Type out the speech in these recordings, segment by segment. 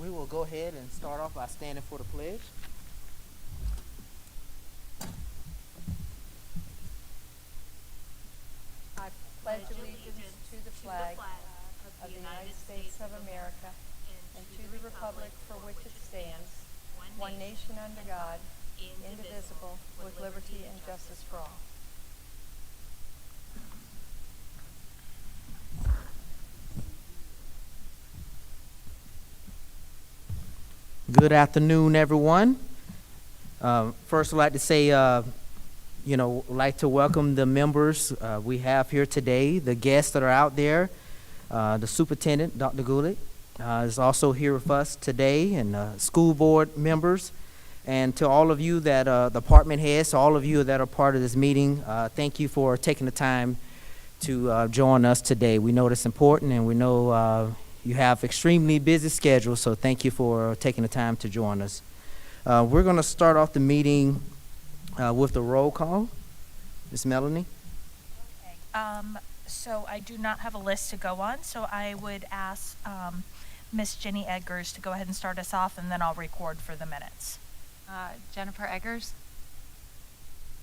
We will go ahead and start off by standing for the pledge. I pledge allegiance to the flag of the United States of America and to the republic for which it stands, one nation under God, indivisible, with liberty and justice for all. Good afternoon, everyone. First, I'd like to say, like to welcome the members we have here today, the guests that are out there. The superintendent, Dr. Gulick, is also here with us today, and school board members. And to all of you that, department heads, to all of you that are part of this meeting, thank you for taking the time to join us today. We know it's important, and we know you have extremely busy schedules, so thank you for taking the time to join us. We're going to start off the meeting with the roll call. Ms. Melanie? Okay. So I do not have a list to go on, so I would ask Miss Jenny Eggers to go ahead and start us off, and then I'll record for the minutes. Jennifer Eggers.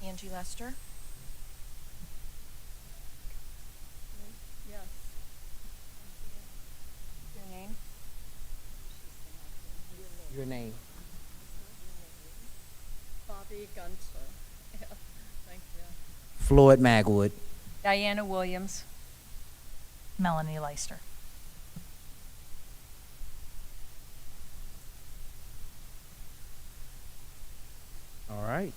Angie Lester. Yes. Your name? Your name. Bobby Gunter. Yeah, thank you. Floyd Magwood. Diana Williams. Melanie Leister. All right.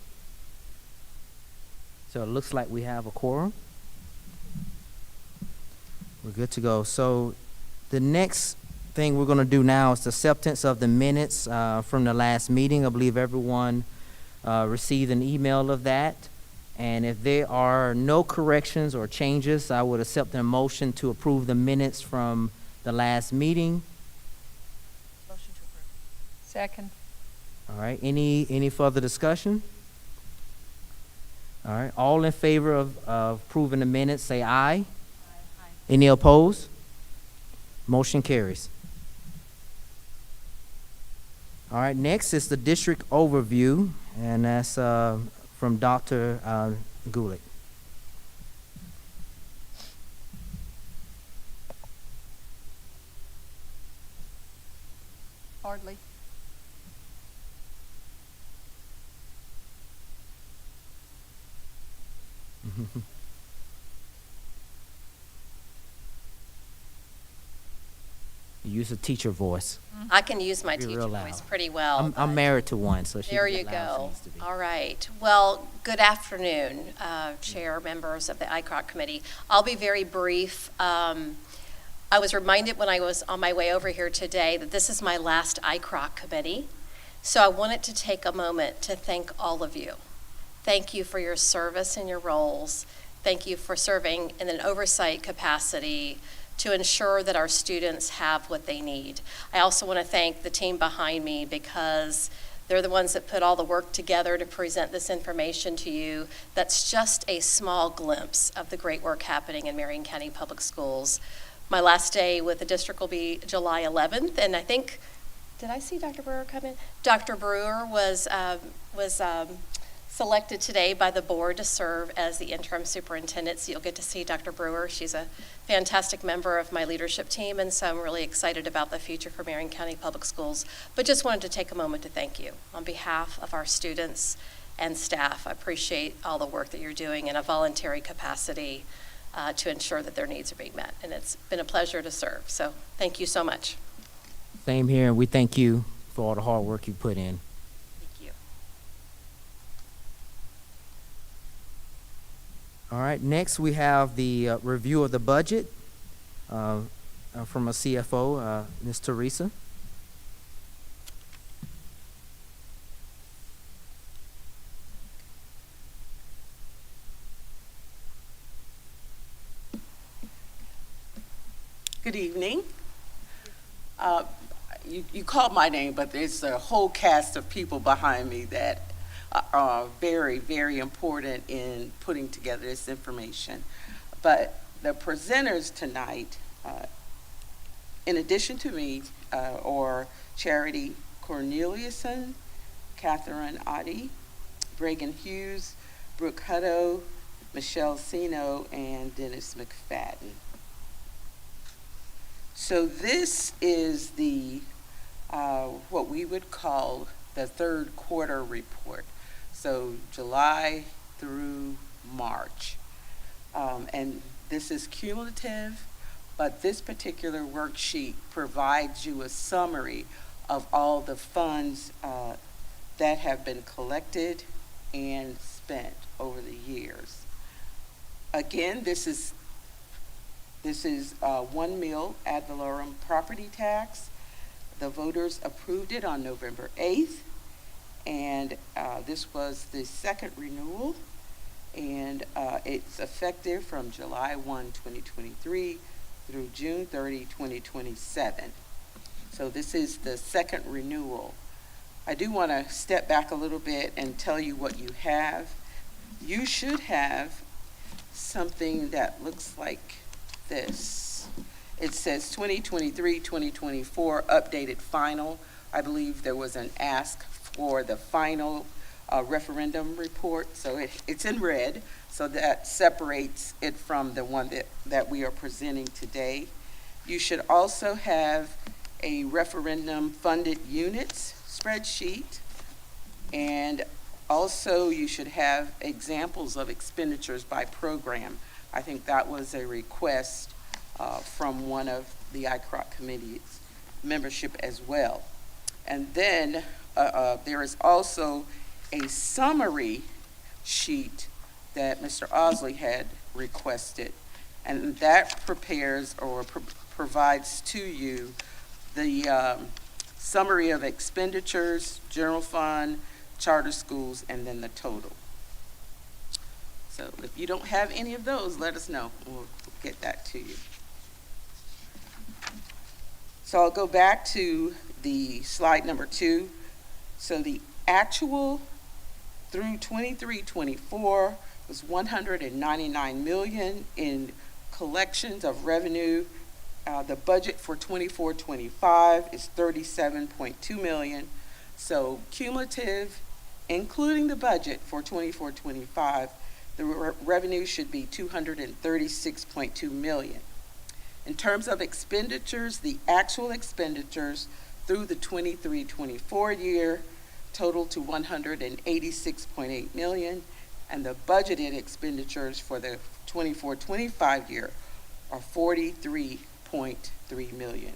So it looks like we have a quorum. We're good to go. So the next thing we're going to do now is the acceptance of the minutes from the last meeting. I believe everyone received an email of that. And if there are no corrections or changes, I would accept a motion to approve the minutes from the last meeting. Motion to approve. Second. All right. Any further discussion? All right. All in favor of approving the minutes, say aye. Aye. Any opposed? Motion carries. All right. Next is the district overview, and that's from Dr. Gulick. Hardly. You use a teacher voice. I can use my Be teacher real voice loud. pretty well. I'm married to one, so she There can you get loud if she go. needs to be. All right. Well, good afternoon, Chair, members of the ICROC committee. I'll be very brief. I was reminded when I was on my way over here today that this is my last ICROC committee. So I wanted to take a moment to thank all of you. Thank you for your service and your roles. Thank you for serving in an oversight capacity to ensure that our students have what they need. I also want to thank the team behind me because they're the ones that put all the work together to present this information to you. That's just a small glimpse of the great work happening in Marion County Public Schools. My last day with the district will be July 11th, and I think, did I see Dr. Brewer come in? Dr. Brewer was selected today by the board to serve as the interim superintendent, so you'll get to see Dr. Brewer. She's a fantastic member of my leadership team, and so I'm really excited about the future for Marion County Public Schools. But just wanted to take a moment to thank you on behalf of our students and staff. I appreciate all the work that you're doing in a voluntary capacity to ensure that their needs are being met, and it's been a pleasure to serve. So thank you so much. Same here, and we thank you for all the hard work you put in. Thank you. All right, next we have the review of the budget from a CFO, Ms. Teresa. Good evening. You called my name, but there's a whole cast of people behind me that are very, very important in putting together this information. But the presenters tonight, in addition to me, or Charity Corneliuson, Catherine Oddie, Bregan Hughes, Brooke Hutto, Michelle Sino, and Dennis McFadden. So this is the what we would call the third quarter report. So July through March. And this is cumulative, but this particular worksheet provides you a summary of all the funds that have been collected and spent over the years. Again, this is 1 mil ad valorem property tax. The voters approved it on November 8th, and this was the second renewal, and it's effective from July 1, 2023 through June 30, 2027. So this is the second renewal. I do want to step back a little bit and tell you what you have. You should have something that looks like this. It says 2023-2024 updated final. I believe there was an ask for the final referendum report, so it's in red, so that separates it from the one that we are presenting today. You should also have a referendum funded units spreadsheet, and also you should have examples of expenditures by program. I think that was a request from one of the ICROC committee's membership as well. And then there is also a summary sheet that Mr. Osley had requested, and that prepares or provides to you the summary of expenditures, general fund, charter schools, and then the total. So if you don't have any of those, let us know. We'll get that to you. So I'll go back to the slide number 2. So the actual through 23-24 was $199 million in collections of revenue. The budget for 24-25 is $37.2 million. So cumulative, including the budget for 24-25, the revenue should be $236.2 million. In terms of expenditures, the actual expenditures through the 23-24 year total to $186.8 million, and the budgeted expenditures for the 24-25 year are $43.3 million.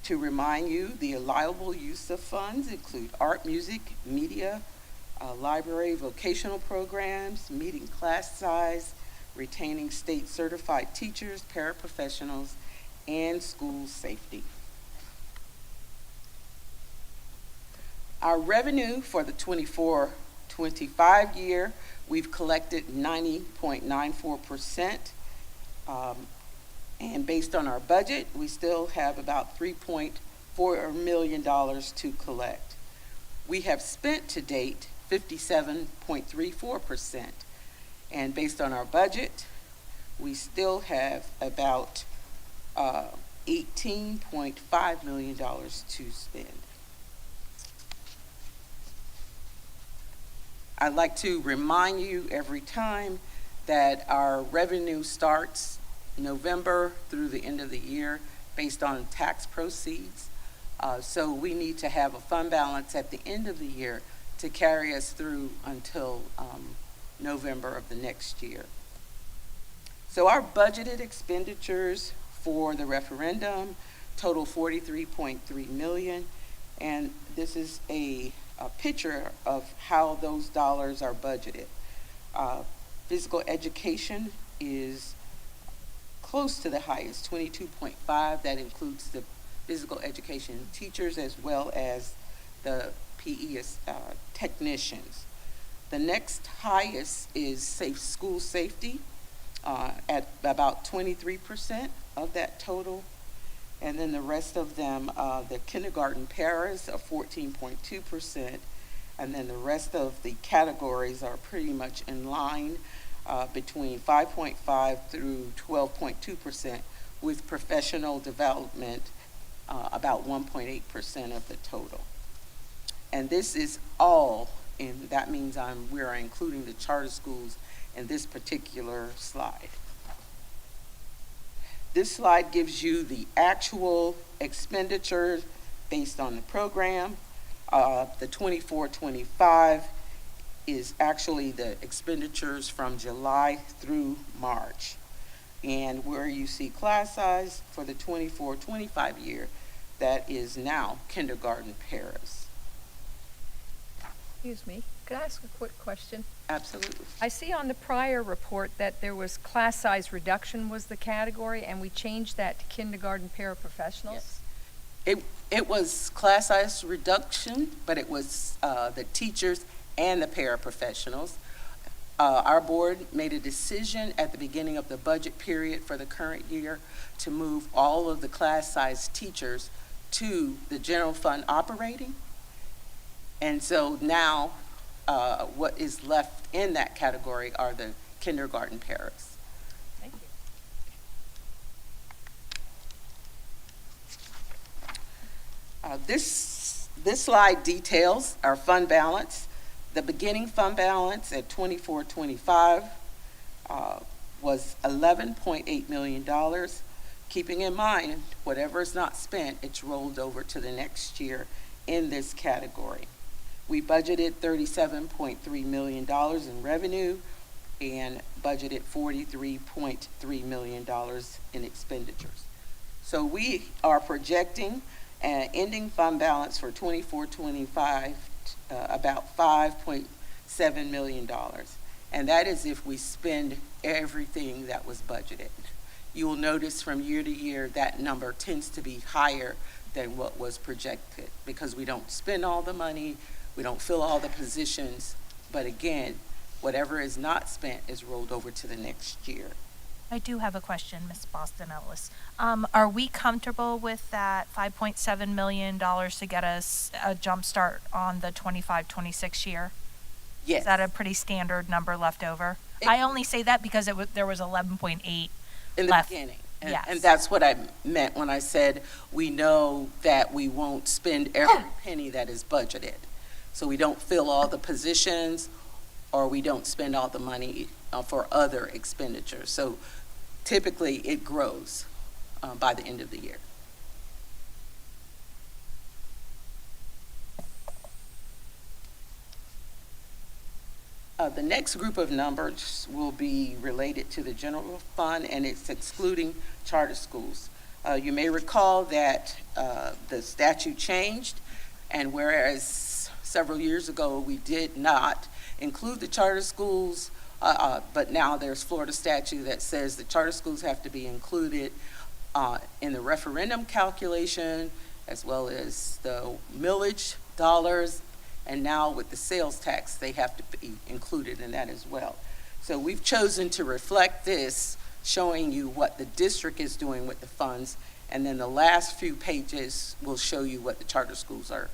To remind you, the allowable use of funds include art, music, media, library, vocational programs, meeting class size, retaining state certified teachers, paraprofessionals, and school safety. Our revenue for the 24-25 year, we've collected 90.94%. And based on our budget, we still have about $3.4 million to collect. We have spent to date 57.34%. And based on our budget, we still have about $18.5 million to spend. I'd like to remind you every time that our revenue starts November through the end of the year based on tax proceeds. So we need to have a fund balance at the end of the year to carry us through until November of the next year. So our budgeted expenditures for the referendum total $43.3 million, and this is a picture of how those dollars are budgeted. Physical education is close to the highest, 22.5. That includes the physical education teachers as well as the PE technicians. The next highest is school safety at about 23% of that total. And then the rest of them, the kindergarten paras are 14.2%. And then the rest of the categories are pretty much in line between 5.5 through 12.2%, with professional development about 1.8% of the total. And this is all, and that means we are including the charter schools in this particular slide. This slide gives you the actual expenditures based on the program. The 24-25 is actually the expenditures from July through March. And where you see class size for the 24-25 year, that is now kindergarten paras. Excuse me, could I ask a quick question? Absolutely. I see on the prior report that there was class size reduction was the category, and we changed that to kindergarten paraprofessionals. Yes. It was class size reduction, but it was the teachers and the paraprofessionals. Our board made a decision at the beginning of the budget period for the current year to move all of the class size teachers to the general fund operating. And so now what is left in that category are the kindergarten paras. Thank you. This slide details our fund balance. The beginning fund balance at 24-25 was $11.8 million. Keeping in mind, whatever is not spent, it's rolled over to the next year in this category. We budgeted $37.3 million in revenue and budgeted $43.3 million in expenditures. So we are projecting an ending fund balance for 24-25 about $5.7 million. And that is if we spend everything that was budgeted. You will notice from year to year that number tends to be higher than what was projected because we don't spend all the money, we don't fill all the positions, but again, whatever is not spent is rolled over to the next year. I do have a question, Ms. Boston Ellis. Are we comfortable with that $5.7 million to get us a jump start on the 25-26 year? Yes. Is that a pretty standard number left over? I only say that because there was 11.8 in the left. beginning. Yes. And that's what I meant when I said we know that we won't spend every penny that is budgeted. So we don't fill all the positions or we don't spend all the money for other expenditures. So typically it grows by the end of the year. The next group of numbers will be related to the general fund, and it's excluding charter schools. You may recall that the statute changed, and whereas several years ago we did not include the charter schools, but now there's Florida statute that says the charter schools have to be included in the referendum calculation, as well as the millage dollars. And now with the sales tax, they have to be included in that as well. So we've chosen to reflect this, showing you what the district is doing with the funds. And then the last few pages will show you what the charter schools are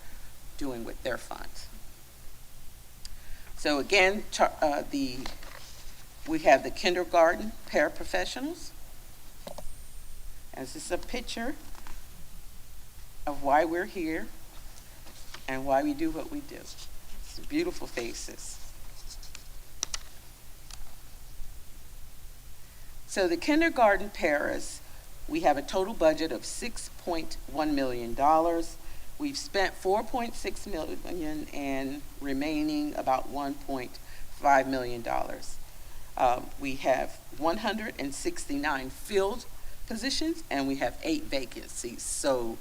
doing with their funds. So again, we have the kindergarten paraprofessionals. And this is a picture of why we're here and why we do what we do. It's beautiful faces. So the kindergarten paras, we have a total budget of $6.1 million. We've spent $4.6 million and remaining about $1.5 million. We have 169 filled positions and we have 8 vacancies. So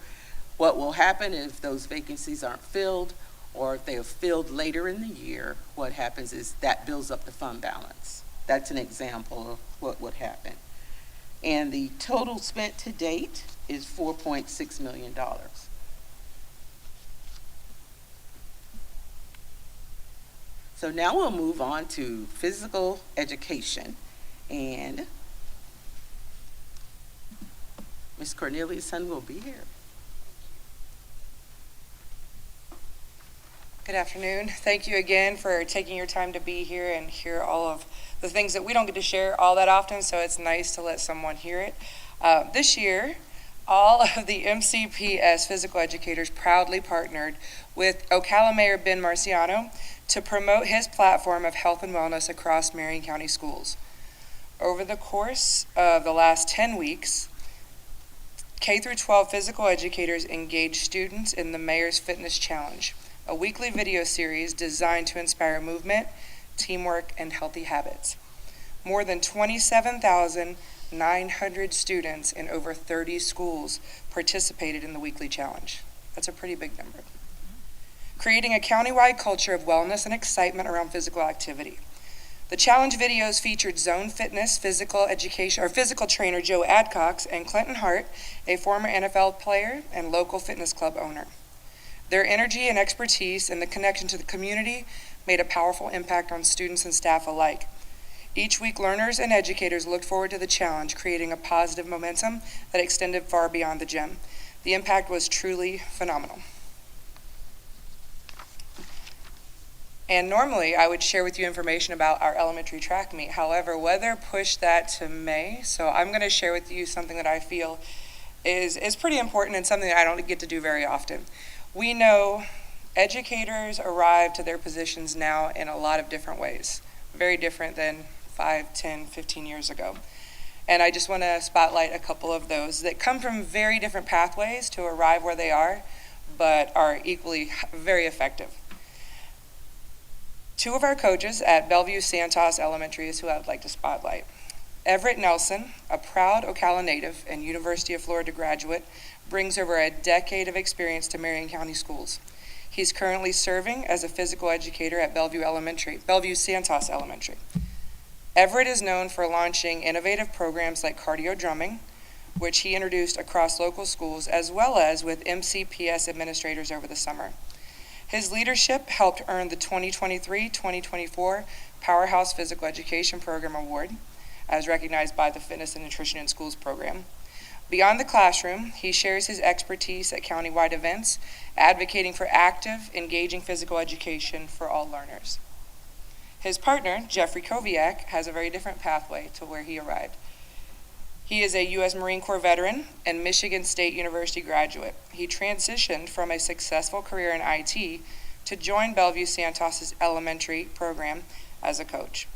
what will happen if those vacancies aren't filled, or if they are filled later in the year, what happens is that builds up the fund balance. That's an example of what would happen. And the total spent to date is $4.6 million. So now we'll move on to physical education. And Ms. Cornelius-Sun will be here. Good afternoon. Thank you again for taking your time to be here and hear all of the things that we don't get to share all that often, so it's nice to let someone hear it. This year, all of the MCPS physical educators proudly partnered with Ocala Mayor Ben Marciano to promote his platform of health and wellness across Marion County schools. Over the course of the last 10 weeks, K through 12 physical educators engaged students in the Mayor's Fitness Challenge, a weekly video series designed to inspire movement, teamwork, and healthy habits. More than 27,900 students in over 30 schools participated in the weekly challenge. That's a pretty big number. Creating a countywide culture of wellness and excitement around physical activity. The challenge videos featured Zone Fitness physical trainer Joe Adcox and Clinton Hart, a former NFL player and local fitness club owner. Their energy and expertise and the connection to the community made a powerful impact on students and staff alike. Each week, learners and educators looked forward to the challenge, creating a positive momentum that extended far beyond the gym. The impact was truly phenomenal. And normally, I would share with you information about our elementary track meet. However, weather pushed that to May, so I'm going to share with you something that I feel is pretty important and something that I don't get to do very often. We know educators arrive to their positions now in a lot of different ways, very different than 5, 10, 15 years ago. And I just want to spotlight a couple of those that come from very different pathways to arrive where they are, but are equally very effective. Two of our coaches at Bellevue Santos Elementary is who I would like to spotlight. Everett Nelson, a proud Ocala native and University of Florida graduate, brings over a decade of experience to Marion County schools. He's currently serving as a physical educator at Bellevue Santos Elementary. Everett is known for launching innovative programs like cardio drumming, which he introduced across local schools, as well as with MCPS administrators over the summer. His leadership helped earn the 2023-2024 Powerhouse Physical Education Program Award, as recognized by the Fitness and Nutrition in Schools program. Beyond the classroom, he shares his expertise at countywide events, advocating for active, engaging physical education for all learners. His partner, Jeffrey Koviak, has a very different pathway to where he arrived. He is a U.S. Marine Corps veteran and Michigan State University graduate. He transitioned from a successful career in IT to join Bellevue Santos' elementary program as a coach.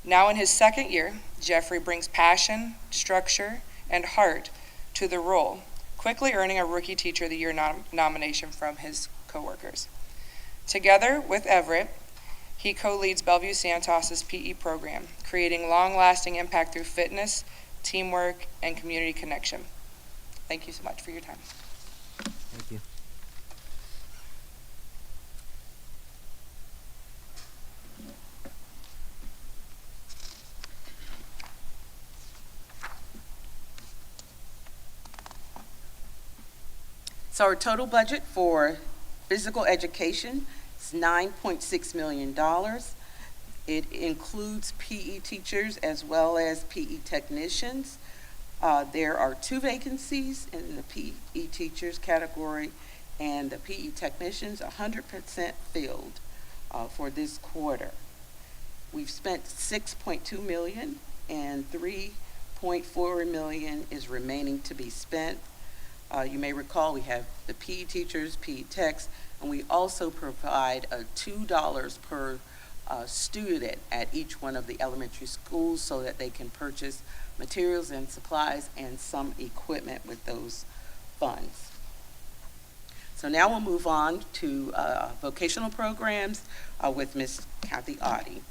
Now in his second year, Jeffrey brings passion, structure, and heart to the role, quickly earning a Rookie Teacher of the Year nomination from his coworkers. Together with Everett, he co-leads Bellevue Santos' PE program, creating long-lasting impact through fitness, teamwork, and community connection. Thank you so much for your time. Thank you. So our total budget for physical education is $9.6 million. It includes PE teachers as well as PE technicians. There are 2 vacancies in the PE teachers category, and the PE technicians 100% filled for this quarter. We've spent $6.2 million, and $3.4 million is remaining to be spent. You may recall we have the PE teachers, PE techs, and we also provide $2 per student at each one of the elementary schools so that they can purchase materials and supplies and some equipment with those funds. So now we'll move on to vocational programs with Ms. Kathy Audie.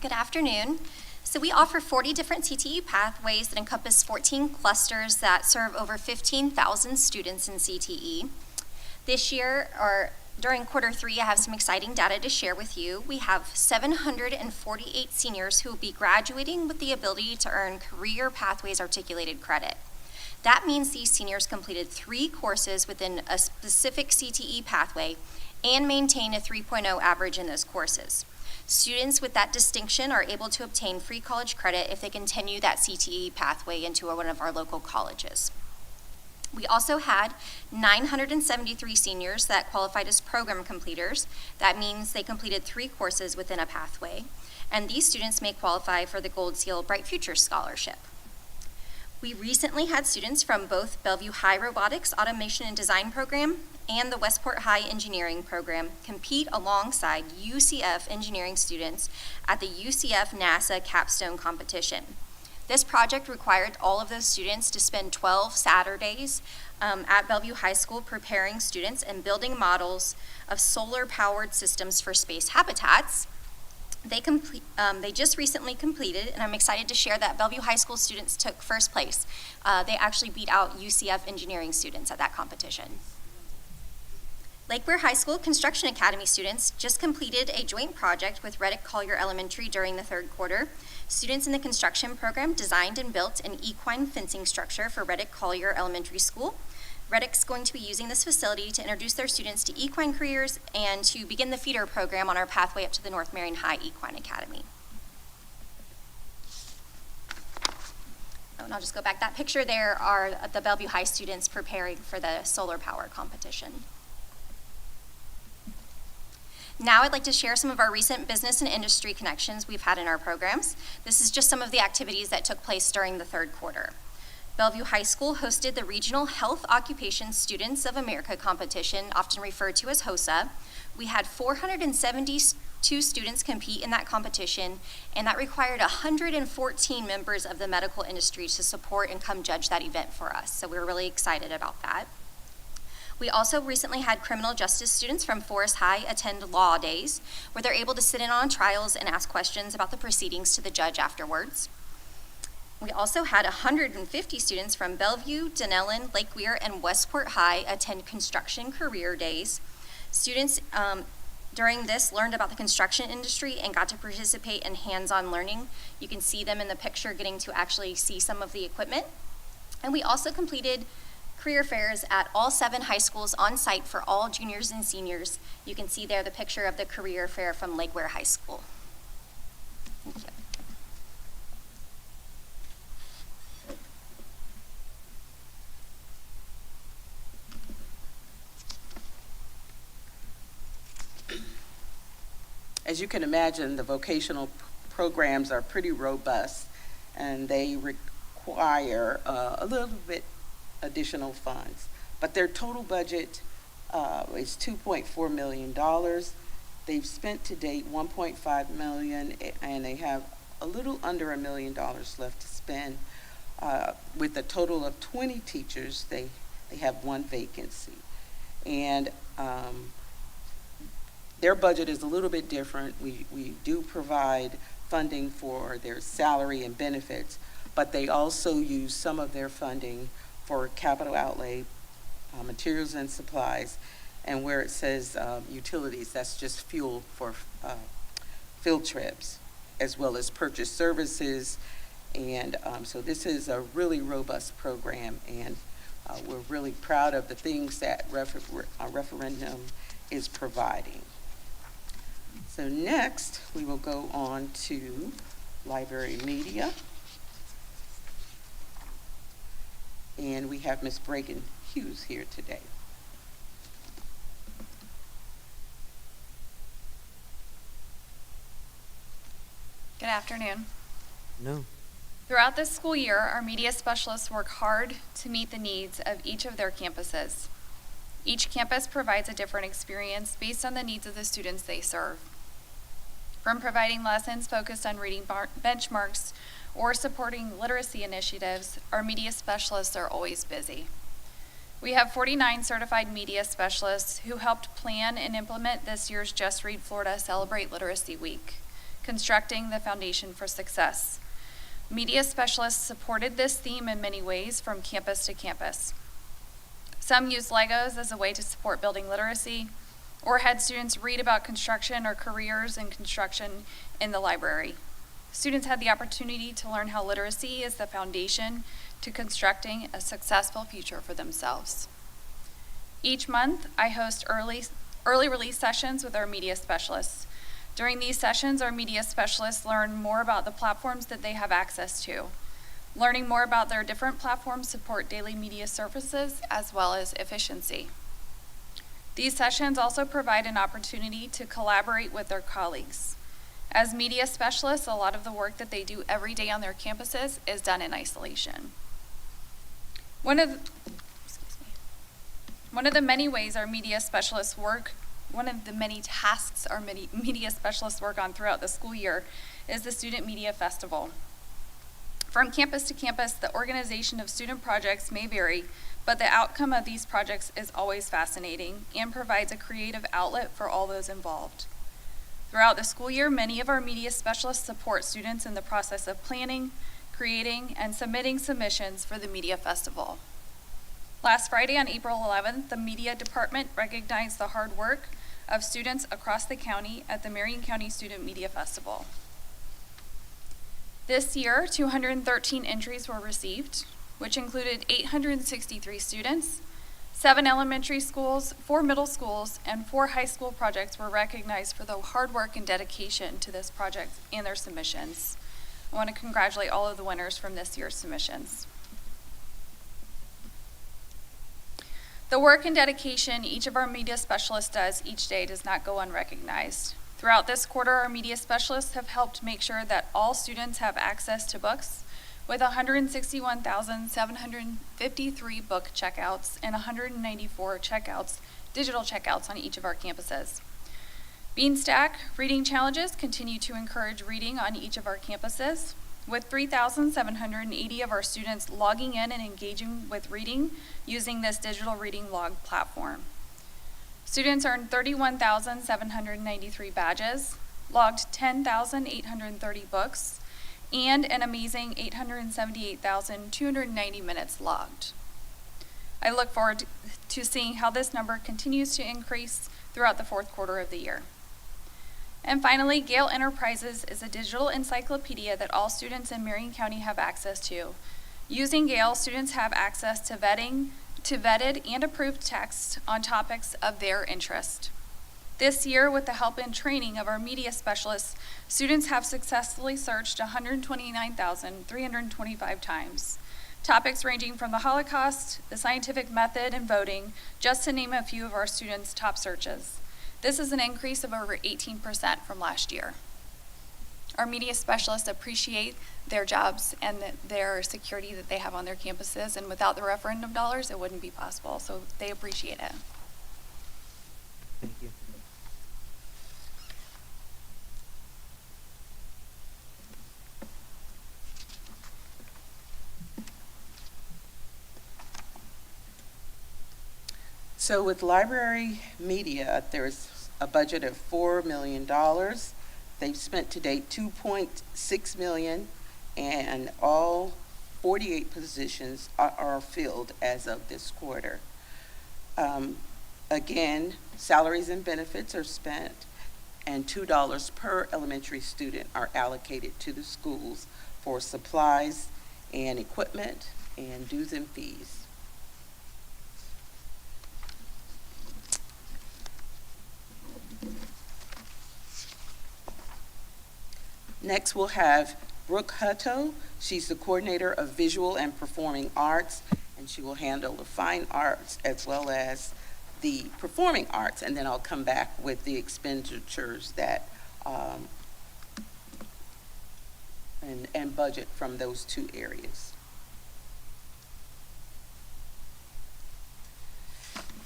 Good afternoon. So we offer 40 different CTE pathways that encompass 14 clusters that serve over 15,000 students in CTE. This year, or during quarter 3, I have some exciting data to share with you. We have 748 seniors who will be graduating with the ability to earn Career Pathways Articulated credit. That means these seniors completed 3 courses within a specific CTE pathway and maintain a 3.0 average in those courses. Students with that distinction are able to obtain free college credit if they continue that CTE pathway into one of our local colleges. We also had 973 seniors that qualified as program completers. That means they completed 3 courses within a pathway. And these students may qualify for the Gold Seal Bright Futures Scholarship. We recently had students from both Bellevue High Robotics Automation and Design Program and the Westport High Engineering Program compete alongside UCF engineering students at the UCF NASA Capstone Competition. This project required all of those students to spend 12 Saturdays at Bellevue High School preparing students and building models of solar-powered systems for space habitats. They just recently completed, and I'm excited to share that Bellevue High School students took first place. They actually beat out UCF engineering students at that competition. Lake Weir High School Construction Academy students just completed a joint project with Reddick Collier Elementary during the 3rd quarter. Students in the construction program designed and built an equine fencing structure for Reddick Collier Elementary School. Reddick's going to be using this facility to introduce their students to equine careers and to begin the feeder program on our pathway up to the North Marion High Equine Academy. Oh, and I'll just go back. That picture there are the Bellevue High students preparing for the solar power competition. Now I'd like to share some of our recent business and industry connections we've had in our programs. This is just some of the activities that took place during the 3rd quarter. Bellevue High School hosted the Regional Health Occupation Students of America competition, often referred to as HOSA. We had 472 students compete in that competition, and that required 114 members of the medical industry to support and come judge that event for us. So we were really excited about that. We also recently had criminal justice students from Forest High attend Law Days, where they're able to sit in on trials and ask questions about the proceedings to the judge afterwards. We also had 150 students from Bellevue, Denellen, Lake Weir, and Westport High attend construction career days. Students during this learned about the construction industry and got to participate in hands-on learning. You can see them in the picture getting to actually see some of the equipment. And we also completed career fairs at all 7 high schools on site for all juniors and seniors. You can see there the picture of the career fair from Lake Weir High School. Thank you. As you can imagine, the vocational programs are pretty robust, and they require a little bit additional funds. But their total budget is $2.4 million. They've spent to date $1.5 million, and they have a little under $1 million left to spend. With a total of 20 teachers, they have 1 vacancy. And their budget is a little bit different. We do provide funding for their salary and benefits, but they also use some of their funding for capital outlay, materials and supplies, and where it says utilities, that's just fuel for field trips, as well as purchase services. And so this is a really robust program, and we're really proud of the things that referendum is providing. So next, we will go on to library media. And we have Ms. Bregan Hughes here today. Good afternoon. No. Throughout this school year, our media specialists work hard to meet the needs of each of their campuses. Each campus provides a different experience based on the needs of the students they serve. From providing lessons focused on reading benchmarks or supporting literacy initiatives, our media specialists are always busy. We have 49 certified media specialists who helped plan and implement this year's Just Read Florida Celebrate Literacy Week, constructing the foundation for success. Media specialists supported this theme in many ways from campus to campus. Some used Legos as a way to support building literacy, or had students read about construction or careers in construction in the library. Students had the opportunity to learn how literacy is the foundation to constructing a successful future for themselves. Each month, I host early release sessions with our media specialists. During these sessions, our media specialists learn more about the platforms that they have access to. Learning more about their different platforms support daily media services as well as efficiency. These sessions also provide an opportunity to collaborate with their colleagues. As media specialists, a lot of the work that they do every day on their campuses is done in isolation. One of the many ways our media specialists work, one of the many tasks our media specialists work on throughout the school year is the Student Media Festival. From campus to campus, the organization of student projects may vary, but the outcome of these projects is always fascinating and provides a creative outlet for all those involved. Throughout the school year, many of our media specialists support students in the process of planning, creating, and submitting submissions for the Media Festival. Last Friday on April 11th, the Media Department recognized the hard work of students across the county at the Marion County Student Media Festival. This year, 213 entries were received, which included 863 students, 7 elementary schools, 4 middle schools, and 4 high school projects were recognized for the hard work and dedication to this project and their submissions. I want to congratulate all of the winners from this year's submissions. The work and dedication each of our media specialists does each day does not go unrecognized. Throughout this quarter, our media specialists have helped make sure that all students have access to books, with 161,753 book checkouts and 194 checkouts, digital checkouts on each of our campuses. Beanstack reading challenges continue to encourage reading on each of our campuses, with 3,780 of our students logging in and engaging with reading using this digital reading log platform. Students earned 31,793 badges, logged 10,830 books, and an amazing 878,290 minutes logged. I look forward to seeing how this number continues to increase throughout the fourth quarter of the year. And finally, Gale Enterprises is a digital encyclopedia that all students in Marion County have access to. Using Gale, students have access to vetted and approved texts on topics of their interest. This year, with the help and training of our media specialists, students have successfully searched 129,325 times. Topics ranging from the Holocaust, the scientific method, and voting, just to name a few of our students' top searches. This is an increase of over 18% from last year. Our media specialists appreciate their jobs and their security that they have on their campuses, and without the referendum dollars, it wouldn't be possible, so they appreciate it. Thank you. So with library media, there's a budget of $4 million. They've spent to date $2.6 million, and all 48 positions are filled as of this quarter. Again, salaries and benefits are spent, and $2 per elementary student are allocated to the schools for supplies and equipment and dues and fees. Next, we'll have Brooke Hutto. She's the coordinator of visual and performing arts, and she will handle the fine arts as well as the performing arts, and then I'll come back with the expenditures that and budget from those two areas.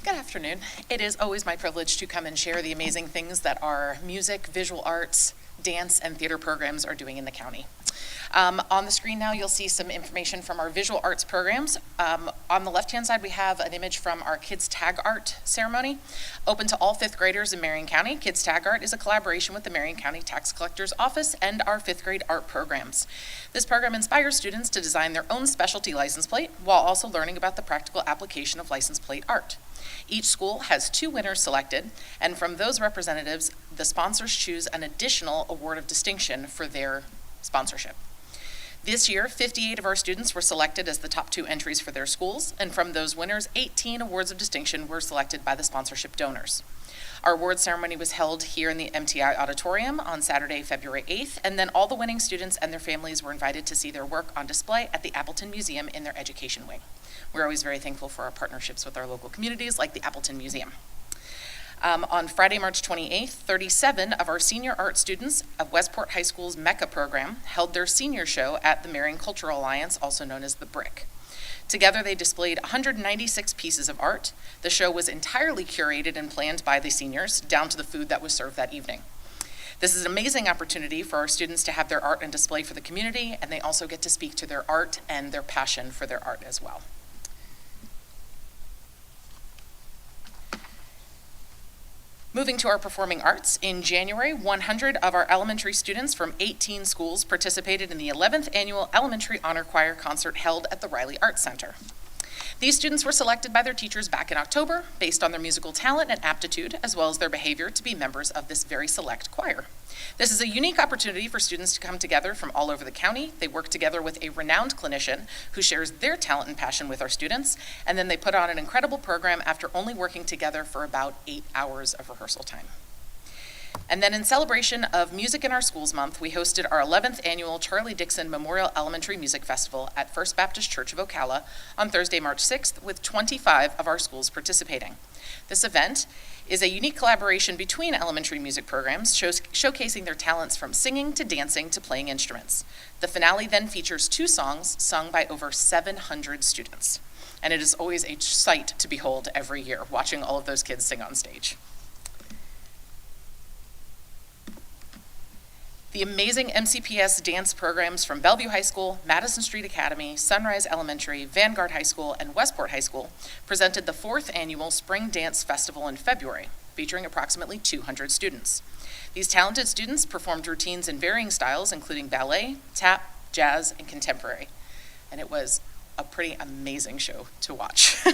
Good afternoon. It is always my privilege to come and share the amazing things that our music, visual arts, dance, and theater programs are doing in the county. On the screen now, you'll see some information from our visual arts programs. On the left-hand side, we have an image from our Kids Tag Art ceremony. Open to all fifth graders in Marion County, Kids Tag Art is a collaboration with the Marion County Tax Collector's Office and our fifth grade art programs. This program inspires students to design their own specialty license plate while also learning about the practical application of license plate art. Each school has 2 winners selected, and from those representatives, the sponsors choose an additional award of distinction for their sponsorship. This year, 58 of our students were selected as the top 2 entries for their schools, and from those winners, 18 awards of distinction were selected by the sponsorship donors. Our award ceremony was held here in the MTI Auditorium on Saturday, February 8th, and then all the winning students and their families were invited to see their work on display at the Appleton Museum in their education wing. We're always very thankful for our partnerships with our local communities like the Appleton Museum. On Friday, March 28th, 37 of our senior art students of Westport High School's MECA program held their senior show at the Marion Cultural Alliance, also known as the BRIC. Together, they displayed 196 pieces of art. The show was entirely curated and planned by the seniors, down to the food that was served that evening. This is an amazing opportunity for our students to have their art on display for the community, and they also get to speak to their art and their passion for their art as well. Moving to our performing arts, in January, 100 of our elementary students from 18 schools participated in the 11th Annual Elementary Honor Choir concert held at the Riley Arts Center. These students were selected by their teachers back in October based on their musical talent and aptitude, as well as their behavior to be members of this very select choir. This is a unique opportunity for students to come together from all over the county. They work together with a renowned clinician who shares their talent and passion with our students, and then they put on an incredible program after only working together for about 8 hours of rehearsal time. And then in celebration of Music in Our Schools Month, we hosted our 11th annual Charlie Dixon Memorial Elementary Music Festival at First Baptist Church of Ocala on Thursday, March 6th, with 25 of our schools participating. This event is a unique collaboration between elementary music programs, showcasing their talents from singing to dancing to playing instruments. The finale then features 2 songs sung by over 700 students. And it is always a sight to behold every year, watching all of those kids sing on stage. The amazing MCPS dance programs from Bellevue High School, Madison Street Academy, Sunrise Elementary, Vanguard High School, and Westport High School presented the 4th annual Spring Dance Festival in February, featuring approximately 200 students. These talented students performed routines in varying styles, including ballet, tap, jazz, and contemporary. And it was a pretty amazing show to watch.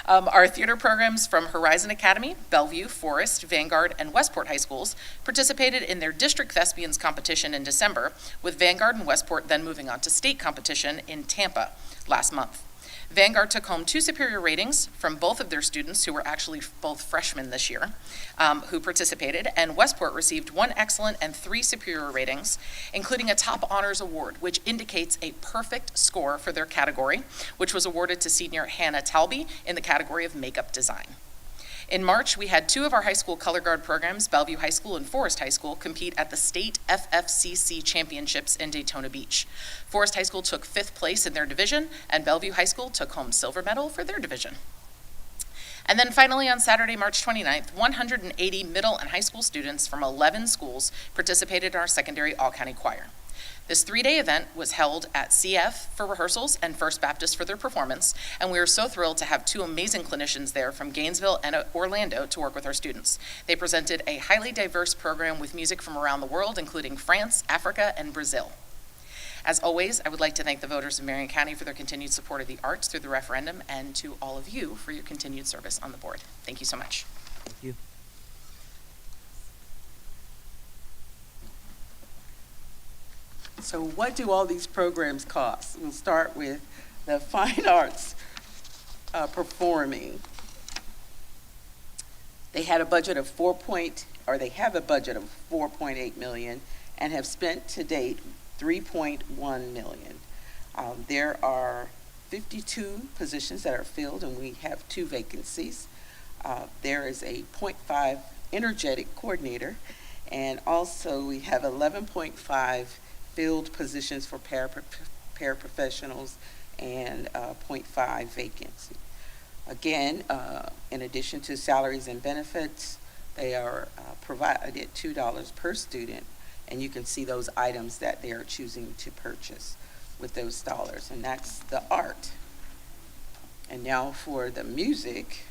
Our theater programs from Horizon Academy, Bellevue, Forest, Vanguard, and Westport High Schools participated in their district thespians competition in December, with Vanguard and Westport then moving on to state competition in Tampa last month. Vanguard took home 2 superior ratings from both of their students, who were actually both freshmen this year, who participated, and Westport received 1 excellent and 3 superior ratings, including a top honors award, which indicates a perfect score for their category, which was awarded to senior Hannah Talby in the category of makeup design. In March, we had 2 of our high school color guard programs, Bellevue High School and Forest High School, compete at the state FFCC championships in Daytona Beach. Forest High School took 5th place in their division, and Bellevue High School took home silver medal for their division. And then finally, on Saturday, March 29th, 180 middle and high school students from 11 schools participated in our secondary all-county choir. This 3-day event was held at CF for rehearsals and First Baptist for their performance, and we were so thrilled to have 2 amazing clinicians there from Gainesville and Orlando to work with our students. They presented a highly diverse program with music from around the world, including France, Africa, and Brazil. As always, I would like to thank the voters of Marion County for their continued support of the arts through the referendum, and to all of you for your continued service on the board. Thank you so much. Thank you. So what do all these programs cost? We'll start with the fine arts performing. They had a budget of they have a budget of 4.8 million and have spent to date 3.1 million. There are 52 positions that are filled, and we have 2 vacancies. There is a 0.5 energetic coordinator, and also we have 11.5 filled positions for paraprofessionals and 0.5 vacancy. Again, in addition to salaries and benefits, they are provided $2 per student, and you can see those items that they are choosing to purchase with those dollars, and that's the art. And now for the music,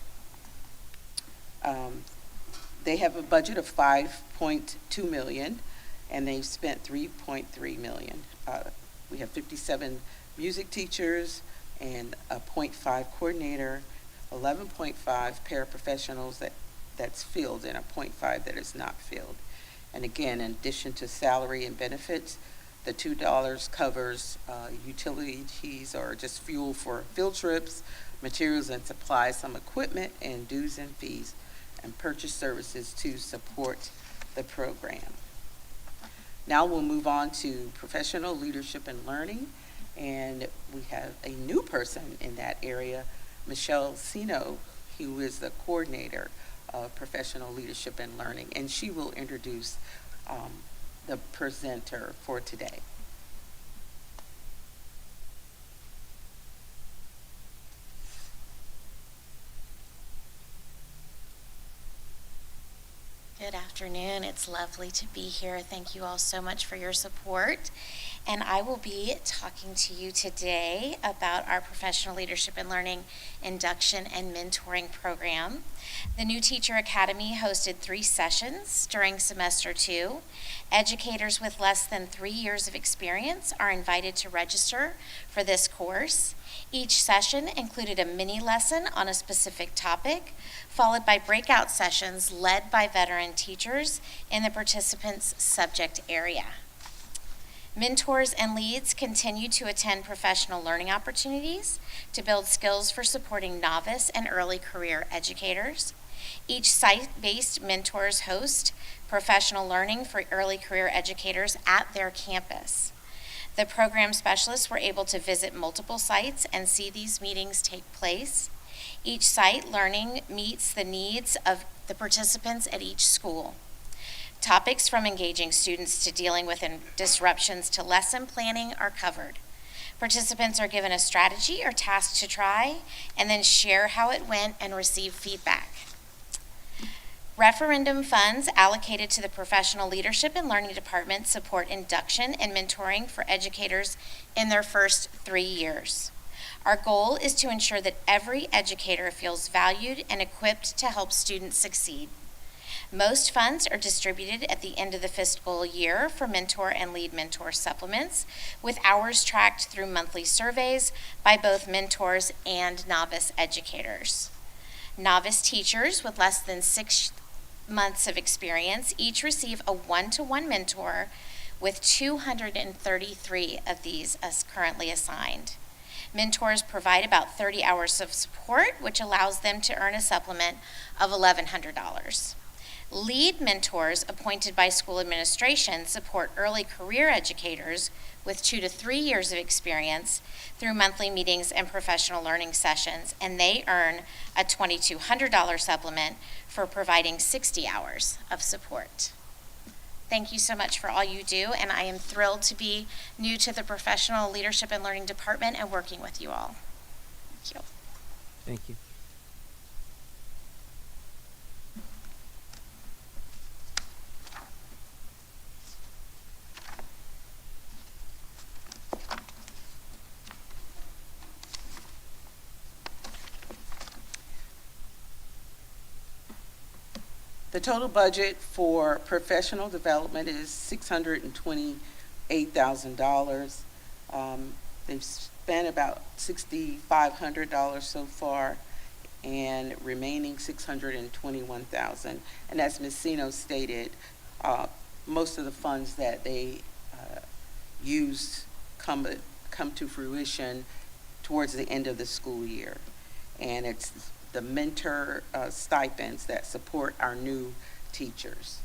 they have a budget of 5.2 million, and they've spent 3.3 million. We have 57 music teachers and a 0.5 coordinator, 11.5 paraprofessionals that's filled, and a 0.5 that is not filled. And again, in addition to salary and benefits, the $2 covers utilities or just fuel for field trips, materials and supplies, some equipment, and dues and fees. and purchase services to support the program. Now we'll move on to professional leadership and learning, and we have a new person in that area, Michelle Sino, who is the coordinator of professional leadership and learning, and she will introduce the presenter for today. Good afternoon. It's lovely to be here. Thank you all so much for your support. And I will be talking to you today about our Professional Leadership and Learning Induction and Mentoring Program. The New Teacher Academy hosted 3 sessions during semester 2. Educators with less than 3 years of experience are invited to register for this course. Each session included a mini lesson on a specific topic, followed by breakout sessions led by veteran teachers in the participants' subject area. Mentors and leads continue to attend professional learning opportunities to build skills for supporting novice and early career educators. Each site-based mentors host professional learning for early career educators at their campus. The program specialists were able to visit multiple sites and see these meetings take place. Each site learning meets the needs of the participants at each school. Topics from engaging students to dealing with disruptions to lesson planning are covered. Participants are given a strategy or task to try and then share how it went and receive feedback. Referendum funds allocated to the Professional Leadership and Learning Department support induction and mentoring for educators in their first 3 years. Our goal is to ensure that every educator feels valued and equipped to help students succeed. Most funds are distributed at the end of the fiscal year for mentor and lead mentor supplements, with hours tracked through monthly surveys by both mentors and novice educators. Novice teachers with less than 6 months of experience each receive a one-to-one mentor, with 233 of these as currently assigned. Mentors provide about 30 hours of support, which allows them to earn a supplement of $1,100. Lead mentors appointed by school administration support early career educators with 2 to 3 years of experience through monthly meetings and professional learning sessions, and they earn a $2,200 supplement for providing 60 hours of support. Thank you so much for all you do, and I am thrilled to be new to the Professional Leadership and Learning Department and working with you all. Thank you. Thank you. The total budget for professional development is $628,000. They've spent about $6,500 so far, and remaining $621,000. And as Ms. Sino stated, most of the funds that they used come to fruition towards the end of the school year, and it's the mentor stipends that support our new teachers.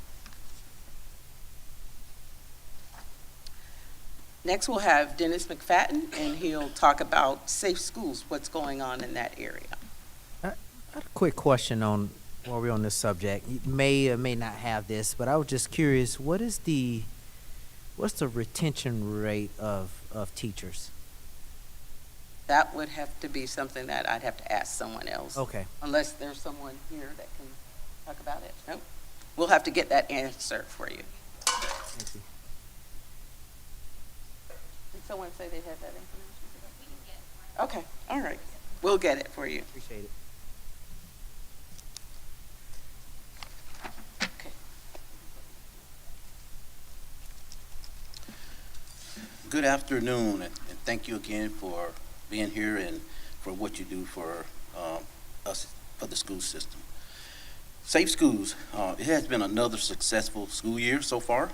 Next, we'll have Dennis McFadden, and he'll talk about safe schools, what's going on in that area. I had a quick question on while we're on this subject. You may or may not have this, but I was just curious, what's the retention rate of teachers? That would have to be something that I'd have to ask someone else. Okay. Unless there's someone here that can talk about it. Nope. We'll have to get that answer for you. Thank you. Did someone say they had that information? Okay, all right. We'll get it for you. Appreciate it. Okay. Good afternoon, and thank you again for being here and for what you do for us, for the school system. Safe Schools, it has been another successful school year so far,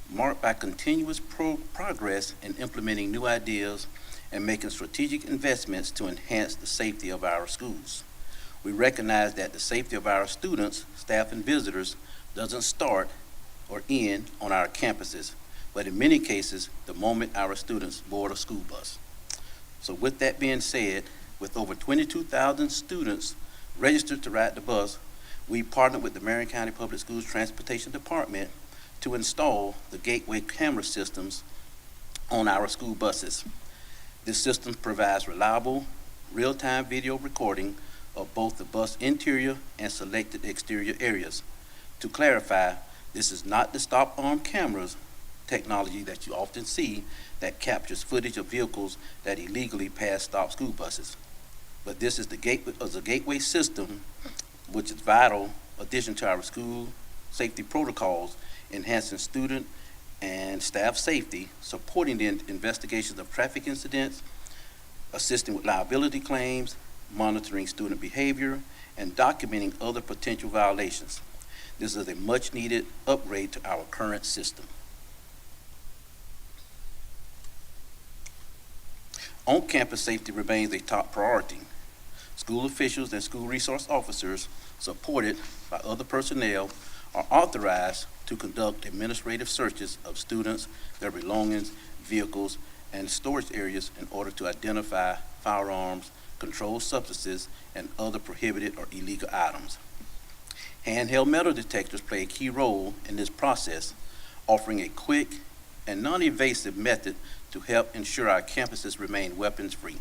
marked by continuous progress in implementing new ideas and making strategic investments to enhance the safety of our schools. We recognize that the safety of our students, staff, and visitors doesn't start or end on our campuses, but in many cases, the moment our students board a school bus. So with that being said, with over 22,000 students registered to ride the bus, we partnered with the Marion County Public Schools Transportation Department to install the gateway camera systems on our school buses. This system provides reliable, real-time video recording of both the bus interior and selected exterior areas. To clarify, this is not the stop-arm cameras technology that you often see that captures footage of vehicles that illegally pass stop school buses. But this is the gateway system, which is vital addition to our school safety protocols, enhancing student and staff safety, supporting the investigations of traffic incidents, assisting with liability claims, monitoring student behavior, and documenting other potential violations. This is a much-needed upgrade to our current system. On-campus safety remains a top priority. School officials and school resource officers, supported by other personnel, are authorized to conduct administrative searches of students, their belongings, vehicles, and storage areas in order to identify firearms, controlled substances, and other prohibited or illegal items. Handheld metal detectors play a key role in this process, offering a quick and non-invasive method to help ensure our campuses remain weapons-free.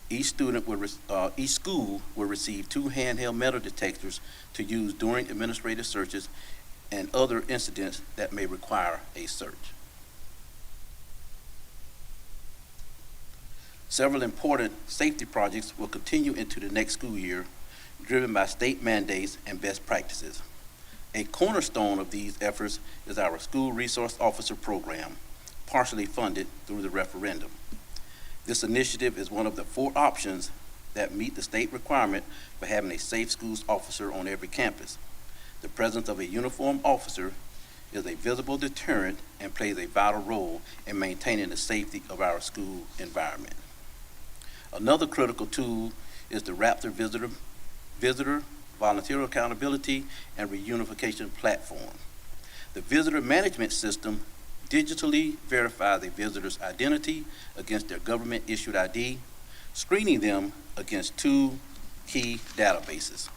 Each school will receive 2 handheld metal detectors to use during administrative searches and other incidents that may require a search. Several important safety projects will continue into the next school year, driven by state mandates and best practices. A cornerstone of these efforts is our School Resource Officer Program, partially funded through the referendum. This initiative is one of the 4 options that meet the state requirement for having a safe schools officer on every campus. The presence of a uniformed officer is a visible deterrent and plays a vital role in maintaining the safety of our school environment. Another critical tool is the Raptor Visitor Volunteer Accountability and Reunification Platform. The visitor management system digitally verifies a visitor's identity against their government-issued ID, screening them against 2 key databases.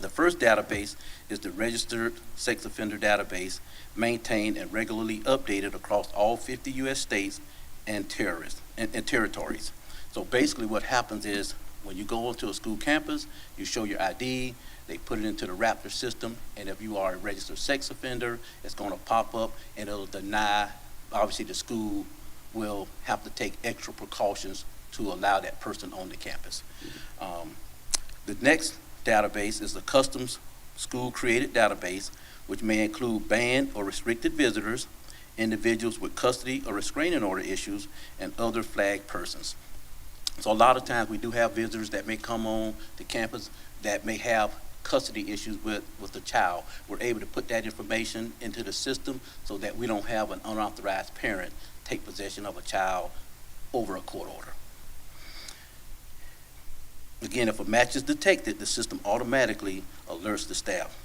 The first database is the Registered Sex Offender Database, maintained and regularly updated across all 50 U.S. states and territories. So basically what happens is when you go onto a school campus, you show your ID, they put it into the Raptor system, and if you are a registered sex offender, it's going to pop up and it'll deny. Obviously, the school will have to take extra precautions to allow that person on the campus. The next database is the custom school-created database, which may include banned or restricted visitors, individuals with custody or restraining order issues, and other flagged persons. So a lot of times we do have visitors that may come on the campus that may have custody issues with the child. We're able to put that information into the system so that we don't have an unauthorized parent take possession of a child over a court order. Again, if a match is detected, the system automatically alerts the staff.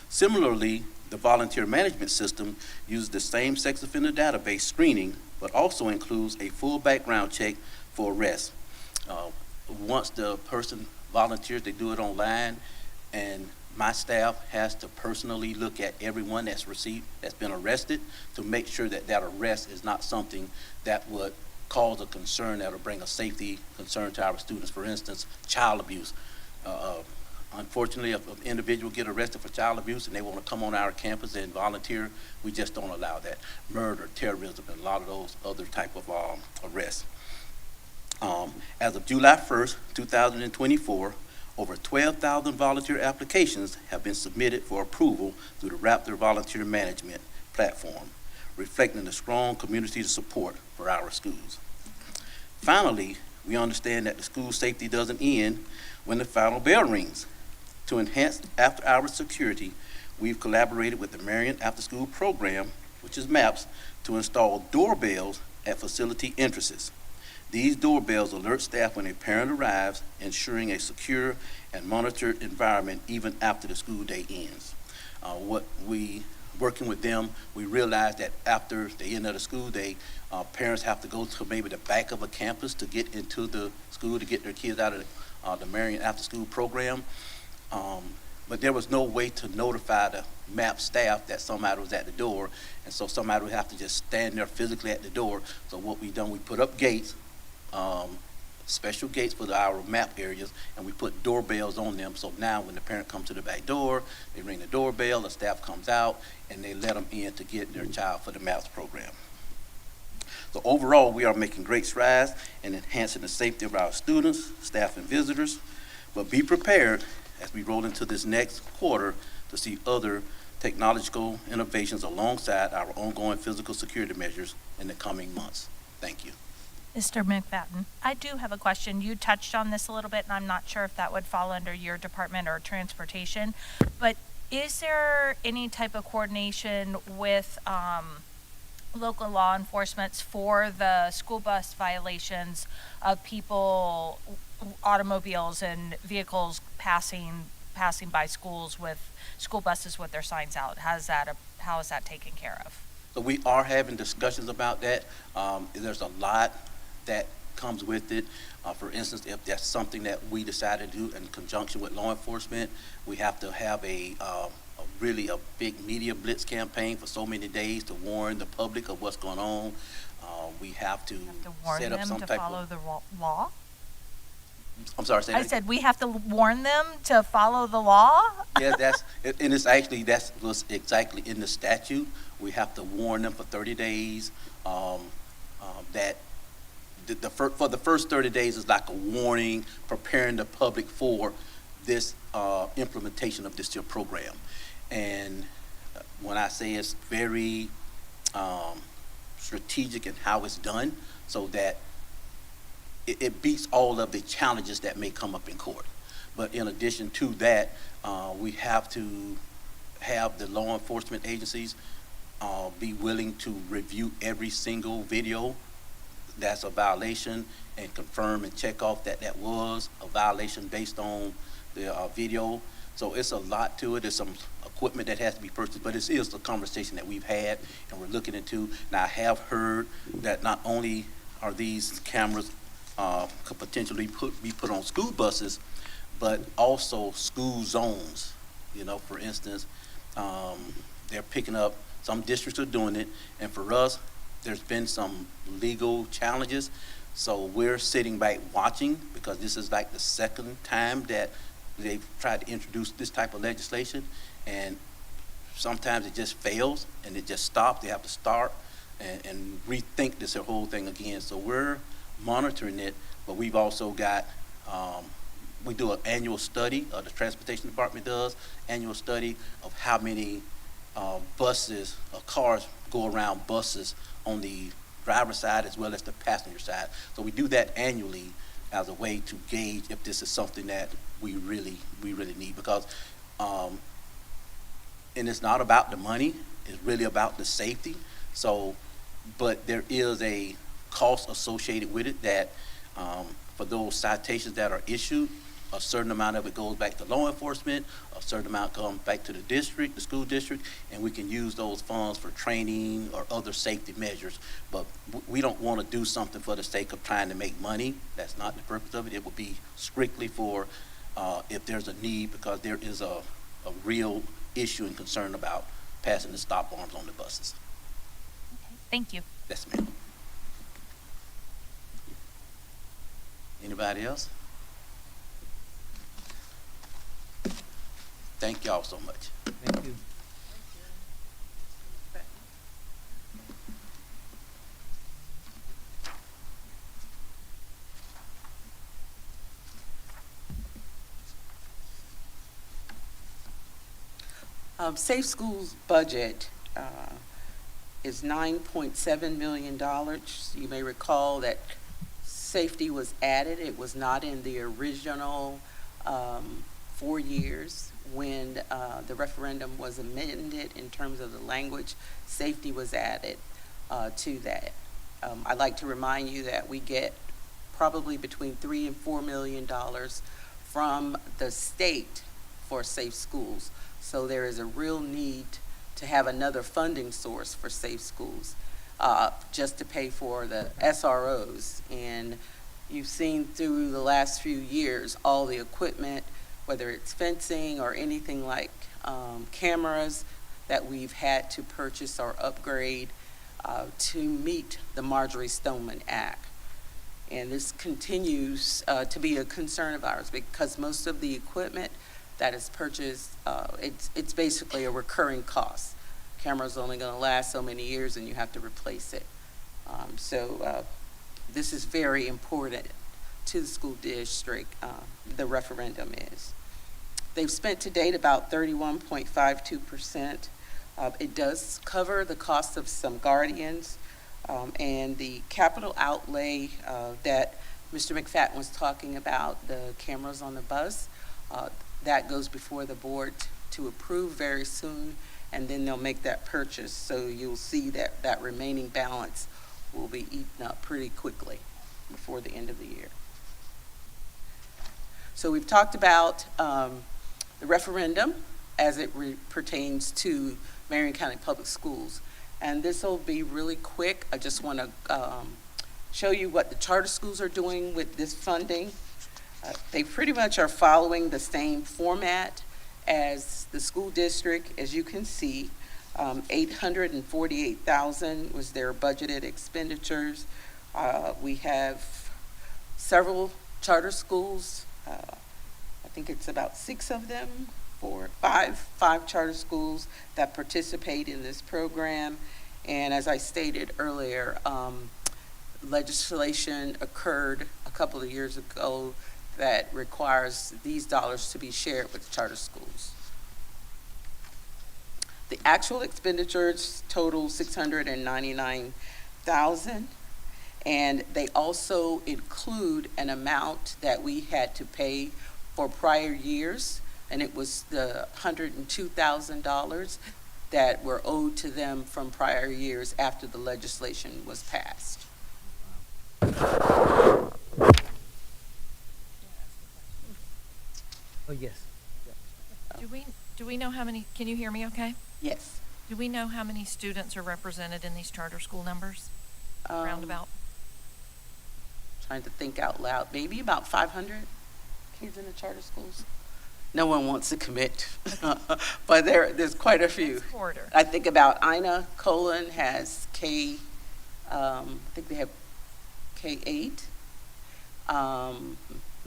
Similarly, the volunteer management system uses the same sex offender database screening, but also includes a full background check for arrest. Once the person volunteers, they do it online, and my staff has to personally look at everyone that's been arrested to make sure that that arrest is not something that would cause a concern that will bring a safety concern to our students. For instance, child abuse. Unfortunately, if an individual get arrested for child abuse and they want to come on our campus and volunteer, we just don't allow that. Murder, terrorism, and a lot of those other type of arrests. As of July 1st, 2024, over 12,000 volunteer applications have been submitted for approval through the Raptor Volunteer Management Platform, reflecting the strong community support for our schools. Finally, we understand that the school safety doesn't end when the final bell rings. To enhance after-hours security, we've collaborated with the Marion After School Program, which is MAPS, to install doorbells at facility entrances. These doorbells alert staff when a parent arrives, ensuring a secure and monitored environment even after the school day ends. Working with them, we realized that after the end of the school day, parents have to go to maybe the back of a campus to get into the school to get their kids out of the Marion after-school program. But there was no way to notify the MAP staff that somebody was at the door, and so somebody would have to just stand there physically at the door. So what we done, we put up gates, special gates for our MAP areas, and we put doorbells on them. So now when the parent comes to the back door, they ring the doorbell, the staff comes out, and they let them in to get their child for the MAPS program. So overall, we are making great strides in enhancing the safety of our students, staff, and visitors. But be prepared as we roll into this next quarter to see other technological innovations alongside our ongoing physical security measures in the coming months. Thank you. Mr. McFadden, I do have a question. You touched on this a little bit, and I'm not sure if that would fall under your department or transportation, but is there any type of coordination with local law enforcement for the school bus violations of people, automobiles and vehicles passing by schools with school buses with their signs out? How is that taken care of? So we are having discussions about that. There's a lot that comes with it. For instance, if that's something that we decide to do in conjunction with law enforcement, we have to have a big media blitz campaign for so many days to warn the public of what's going on. We have to warn set up them some to type follow of. the law? I'm sorry. Say I that said we have to warn them to follow the law? Yeah, that's what's exactly in the statute. We have to warn them for 30 days. That for the first 30 days is like a warning, preparing the public for this implementation of this program. And when I say it's very strategic in how it's done, so that it beats all of the challenges that may come up in court. But in addition to that, we have to have the law enforcement agencies be willing to review every single video that's a violation and confirm and check off that that was a violation based on the video. So it's a lot to it. There's some equipment that has to be purchased, but it is a conversation that we've had and we're looking into. Now, I have heard that not only are these cameras could potentially be put on school buses, but also school zones. You know, for instance, they're picking up, some districts are doing it, and for us, there's been some legal challenges. So we're sitting back watching, because this is like the second time that they've tried to introduce this type of legislation, and sometimes it just fails and it just stops. They have to start and rethink this whole thing again. So we're monitoring it, but we've also got, we do an annual study, the transportation department does, annual study of how many buses, cars go around buses on the driver's side as well as the passenger side. So we do that annually as a way to gauge if this is something that we really need, because and it's not about the money, it's really about the safety. So, but there is a cost associated with it that for those citations that are issued, a certain amount of it goes back to law enforcement, a certain amount comes back to the district, the school district, and we can use those funds for training or other safety measures. But we don't want to do something for the sake of trying to make money. That's not the purpose of it. It would be strictly for if there's a need, because there is a real issue and concern about passing the stop arms on the buses. Okay, thank you. Yes, ma'am. Anybody else? Thank y'all so much. Thank you. Safe Schools budget is $9.7 million. You may recall that safety was added. It was not in the original 4 years when the referendum was amended in terms of the language. Safety was added to that. I'd like to remind you that we get probably between $3 and $4 million from the state for safe schools. So there is a real need to have another funding source for safe schools, just to pay for the SROs. And you've seen through the last few years all the equipment, whether it's fencing or anything like cameras, that we've had to purchase or upgrade to meet the Marjorie Stoneman Act. And this continues to be a concern of ours because most of the equipment that is purchased, it's basically a recurring cost. Camera's only going to last so many years and you have to replace it. So this is very important to the school district, the referendum is. They've spent to date about 31.52%. It does cover the cost of some guardians, and the capital outlay that Mr. McFadden was talking about, the cameras on the bus, that goes before the board to approve very soon, and then they'll make that purchase. So you'll see that that remaining balance will be eaten up pretty quickly before the end of the year. So we've talked about the referendum as it pertains to Marion County Public Schools. And this will be really quick. I just want to show you what the charter schools are doing with this funding. They pretty much are following the same format as the school district. As you can see, $848,000 was their budgeted expenditures. We have several charter schools. I think it's about 6 of them, five charter schools that participate in this program. And as I stated earlier, legislation occurred a couple of years ago that requires these dollars to be shared with charter schools. The actual expenditures total $699,000, and they also include an amount that we had to pay for prior years, and it was the $102,000 that were owed to them from prior years after the legislation was passed. Oh, yes. Do we know how many, can you hear me okay? Yes. Do we know how many students are represented in these charter school numbers? Roundabout? Trying to think out loud. Maybe about 500 kids in the charter schools. No one wants to commit, but there's quite a few. I think about Ina Colon has I think they have K-8.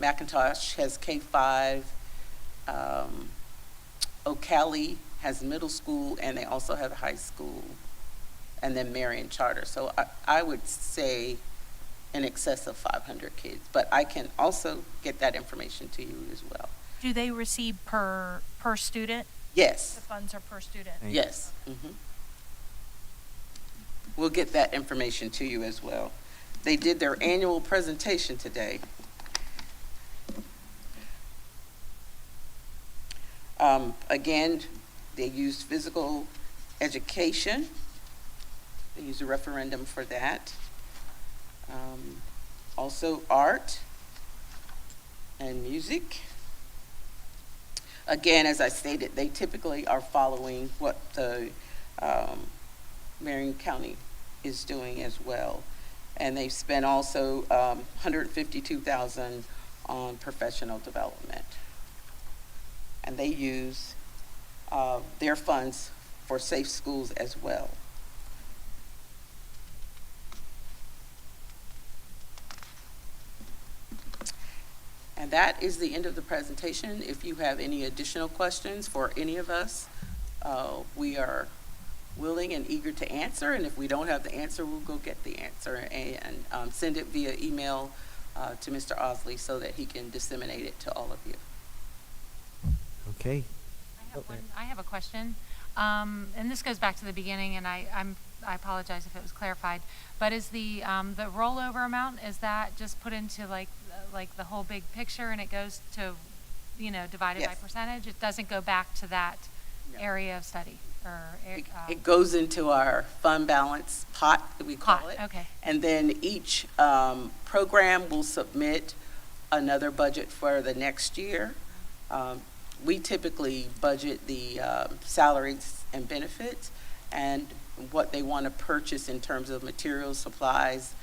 McIntosh has K-5. O'Calley has middle school, and they also have high school, and then Marion Charter. So I would say in excess of 500 kids, but I can also get that information to you as well. Do they receive per student? Yes. The funds are per student? Yes. Mm-hmm. We'll get that information to you as well. They did their annual presentation today. Again, they used physical education. They used a referendum for that. Also art and music. Again, as I stated, they typically are following what the Marion County is doing as well. And they've spent also $152,000 on professional development. And they use their funds for safe schools as well. And that is the end of the presentation. If you have any additional questions for any of us, we are willing and eager to answer. And if we don't have the answer, we'll go get the answer and send it via email to Mr. Osley so that he can disseminate it to all of you. Okay. I have a question, and this goes back to the beginning, and I apologize if it was clarified, but is the rollover amount, is that just put into like the whole big picture and it goes to, divided by Yes. percentage? It doesn't go back to that area of study? or? It goes into our fund balance pot, we call Pot, it. okay. And then each program will submit another budget for the next year. We typically budget the salaries and benefits and what they want to purchase in terms of materials, supplies,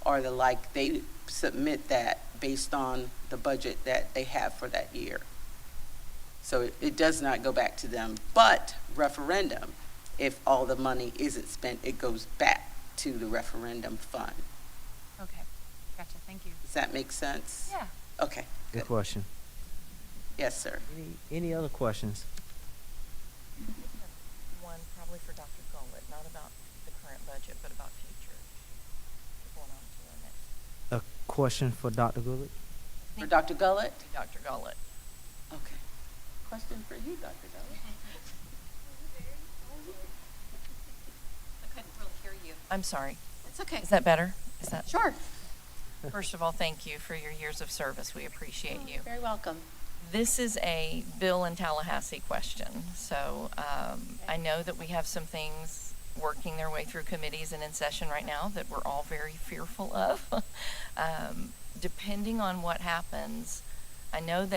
or the like. They submit that based on the budget that they have for that year. So it does not go back to them. But referendum, if all the money isn't spent, it goes back to the referendum fund. Okay, gotcha, thank you. Does that make sense? Yeah. Okay, Good good. question. Yes, sir. Any other questions? One probably for Dr. Gullett, not about the current budget, but about future. Going on to our next. A question for Dr. Goodley? For Dr. Gullett? Dr. Gullett. Okay. Question for you, Dr. Gullett. I couldn't really hear you. I'm sorry. It's okay. Is that better? Is that? Sure. First of all, thank you for your years of service. We appreciate you. You're very welcome. This is a Bill in Tallahassee question. So I know that we have some things working their way through committees and in session right now that we're all very fearful of. Depending on what happens, I know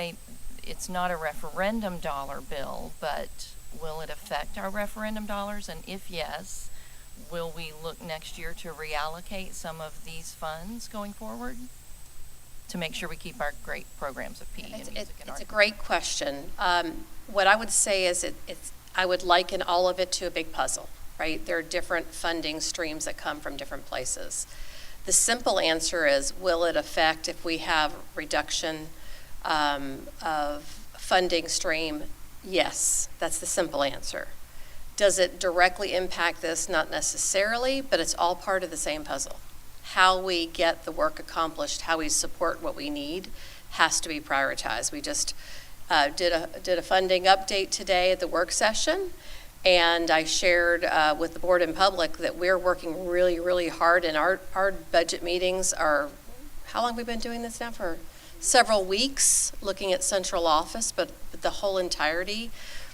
it's not a referendum dollar bill, but will it affect our referendum dollars? And if yes, will we look next year to reallocate some of these funds going forward to make sure we keep our great programs of PE and music and It's art? a great question. What I would say is I would liken all of it to a big puzzle, right? There are different funding streams that come from different places. The simple answer is, will it affect if we have reduction of funding stream? Yes, that's the simple answer. Does it directly impact this? Not necessarily, but it's all part of the same puzzle. How we get the work accomplished, how we support what we need, has to be prioritized. We just did a funding update today at the work session, and I shared with the board in public that we're working really, really hard, and our budget meetings are, how long have we been doing this now? For several weeks, looking at central office, but the whole entirety,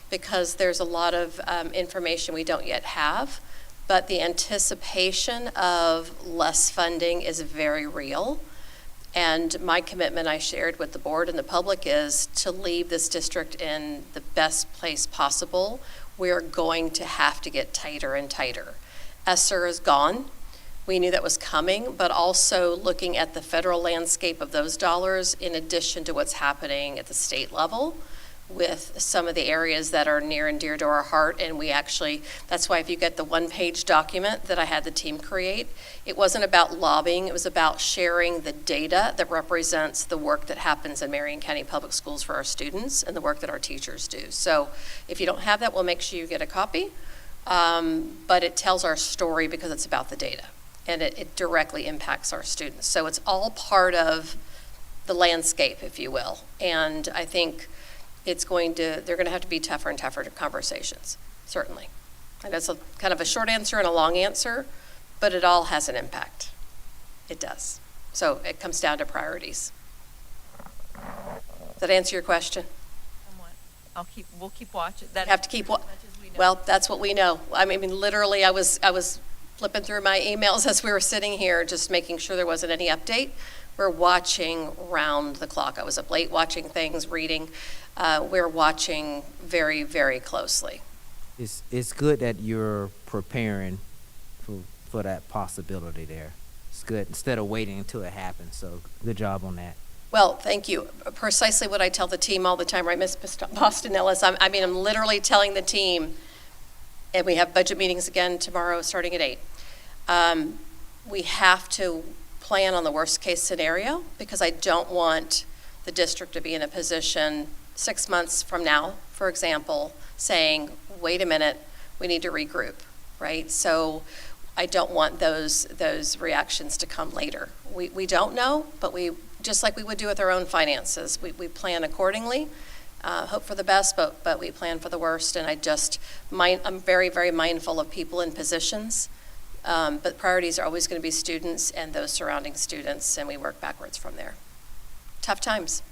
because there's a lot of information we don't yet have. But the anticipation of less funding is very real. And my commitment I shared with the board and the public is to leave this district in the best place possible. We're going to have to get tighter and tighter. ESSER is gone. We knew that was coming, but also looking at the federal landscape of those dollars in addition to what's happening at the state level with some of the areas that are near and dear to our heart. And we actually, that's why if you get the one-page document that I had the team create, it wasn't about lobbying, it was about sharing the data that represents the work that happens in Marion County Public Schools for our students and the work that our teachers do. So if you don't have that, we'll make sure you get a copy. But it tells our story because it's about the data, and it directly impacts our students. So it's all part of the landscape, if you will. And I think they're going to have to be tougher and tougher conversations, certainly. And that's kind of a short answer and a long answer, but it all has an impact. It does. So it comes down to priorities. Does that answer your question? Somewhat. We'll keep watching. You have to keep well, that's what we know. I mean, literally, I was flipping through my emails as we were sitting here, just making sure there wasn't any update. We're watching round the clock. I was up late watching things, reading. We're watching very, very closely. It's good that you're preparing for that possibility there. It's good instead of waiting until it happens. So good job on that. Well, thank you. Precisely what I tell the team all the time, right, Ms. Boston Ellis? I'm literally telling the team, and we have budget meetings again tomorrow starting at 8. We have to plan on the worst case scenario because I don't want the district to be in a position 6 months from now, for example, saying, wait a minute, we need to regroup, right? So I don't want those reactions to come later. We don't know, but we, just like we would do with our own finances, we plan accordingly, hope for the best, but we plan for the worst. And I'm very, very mindful of people in positions, but priorities are always going to be students and those surrounding students, and we work backwards from there. Tough times.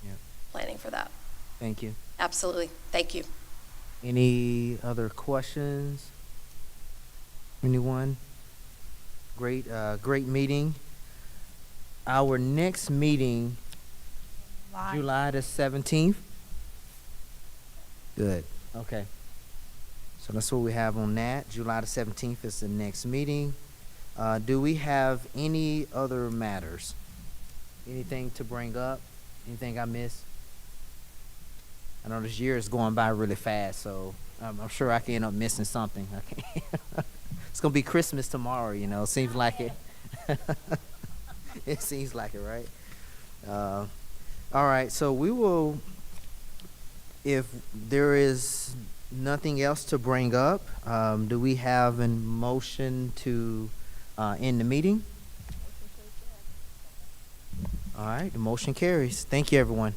Yeah. Planning for that. Thank you. Absolutely. Thank you. Any other questions? Anyone? Great meeting. Our next meeting, July the 17th. Good, okay. So that's what we have on that. July the 17th is the next meeting. Do we have any other matters? Anything to bring up? Anything I missed? I know this year is going by really fast, so I'm sure I can end up missing something. Okay. It's gonna be Christmas tomorrow, you know. Seems like it. It seems like it, right? All right, so we will, if there is nothing else to bring up, do we have a motion to end the meeting? All right, the motion carries. Thank you, everyone.